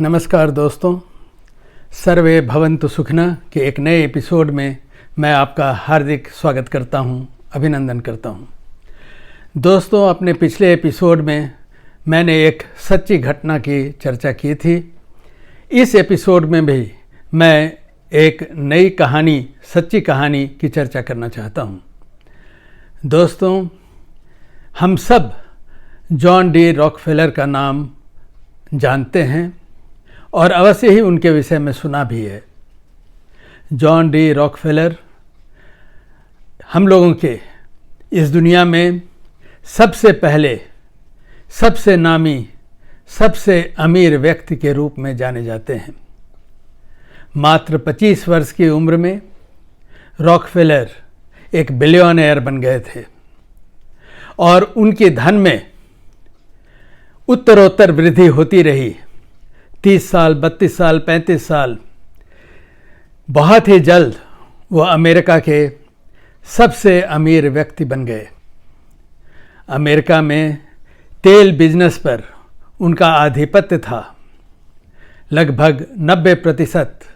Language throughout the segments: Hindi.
नमस्कार दोस्तों, सर्वे भवन्तु सुखिनः के एक नए एपिसोड में मैं आपका हार्दिक स्वागत करता हूं, अभिनंदन करता हूं। दोस्तों, अपने पिछले एपिसोड में मैंने एक सच्ची घटना की चर्चा की थी। इस एपिसोड में भी मैं एक नई कहानी, सच्ची कहानी की चर्चा करना चाहता हूं। दोस्तों, हम सब जॉन डी रॉकफेलर का नाम जानते हैं और अवश्य ही उनके विषय में सुना भी है। जॉन डी रॉकफेलर हम लोगों के इस दुनिया में सबसे पहले, सबसे नामी, सबसे अमीर व्यक्ति के रूप में जाने जाते हैं। मात्र 25 वर्ष की उम्र में रॉकफेलर एक बिलियनेयर बन गए थे और उनके धन में उत्तरोत्तर वृद्धि होती रही। 30 साल, 32 साल, 35 साल, बहुत ही जल्द वो अमेरिका के सबसे अमीर व्यक्ति बन गए। अमेरिका में तेल बिजनेस पर उनका आधिपत्य था। लगभग 90%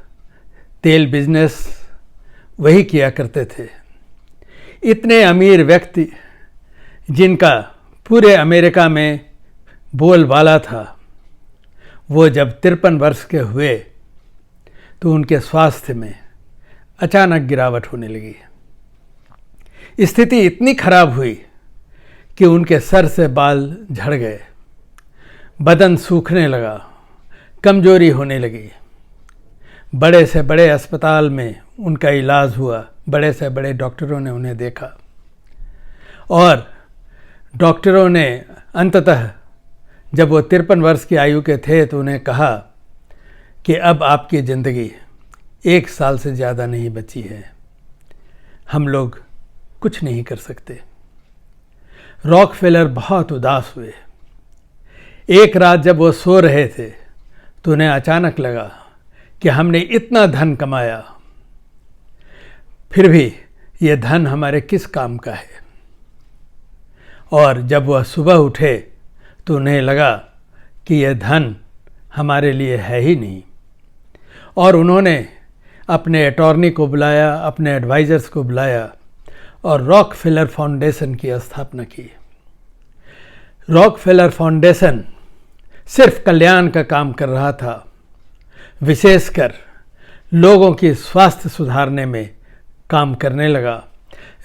तेल बिजनेस वही किया करते थे। इतने अमीर व्यक्ति जिनका पूरे अमेरिका में बोलबाला था, वो जब 53 वर्ष के हुए तो उनके स्वास्थ्य में अचानक गिरावट होने लगी। स्थिति इतनी खराब हुई कि उनके सर से बाल झड़ गए, बदन सूखने लगा, कमजोरी होने लगी। बड़े से बड़े अस्पताल में उनका इलाज हुआ, बड़े से बड़े डॉक्टरों ने उन्हें देखा और डॉक्टरों ने अंततः जब वो 53 वर्ष की आयु के थे तो उन्हें कहा कि अब आपकी ज़िंदगी 1 साल से ज़्यादा नहीं बची है, हम लोग कुछ नहीं कर सकते। रॉकफेलर बहुत उदास हुए। एक रात जब वो सो रहे थे तो उन्हें अचानक लगा कि हमने इतना धन कमाया, फिर भी ये धन हमारे किस काम का है। और जब वह सुबह उठे तो उन्हें लगा कि यह धन हमारे लिए है ही नहीं। और उन्होंने अपने अटॉर्नी को बुलाया, अपने एडवाइज़र्स को बुलाया और रॉकफेलर फाउंडेशन की स्थापना की। रॉकफेलर फाउंडेशन सिर्फ कल्याण का काम कर रहा था, विशेषकर लोगों की स्वास्थ्य सुधारने में काम करने लगा,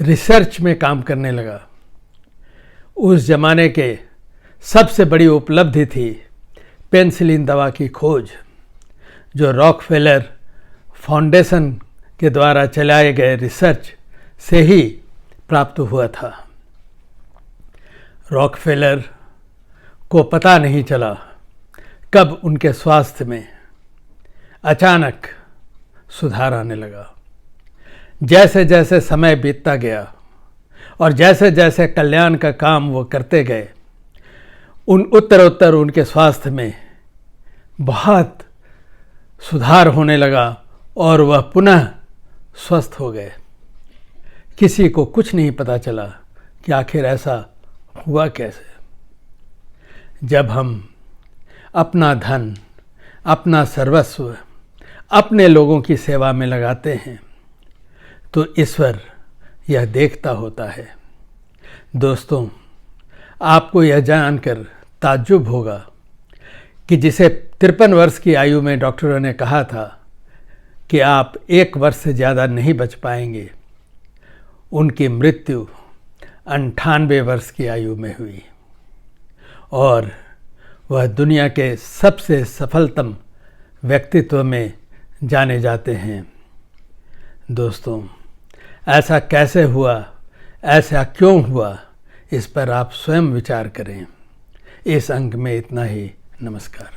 रिसर्च में काम करने लगा। उस जमाने के सबसे बड़ी उपलब्धि थी पेनिसिलिन दवा की खोज, जो रॉकफेलर फाउंडेशन के द्वारा चलाए गए रिसर्च से ही प्राप्त हुआ था। रॉकफेलर को पता नहीं चला कब उनके स्वास्थ्य में अचानक सुधार आने लगा। जैसे जैसे समय बीतता गया और जैसे जैसे कल्याण का काम वो करते गए, उत्तरोत्तर उनके स्वास्थ्य में बहुत सुधार होने लगा और वह पुनः स्वस्थ हो गए। किसी को कुछ नहीं पता चला कि आखिर ऐसा हुआ कैसे। जब हम अपना धन, अपना सर्वस्व अपने लोगों की सेवा में लगाते हैं तो ईश्वर यह देखता होता है। दोस्तों, आपको यह जानकर ताज्जुब होगा कि जिसे 53 वर्ष की आयु में डॉक्टरों ने कहा था कि आप 1 वर्ष से ज़्यादा नहीं बच पाएंगे, उनकी मृत्यु 98 वर्ष की आयु में हुई और वह दुनिया के सबसे सफलतम व्यक्तित्व में जाने जाते हैं। दोस्तों, ऐसा कैसे हुआ, ऐसा क्यों हुआ, इस पर आप स्वयं विचार करें। इस अंक में इतना ही। नमस्कार।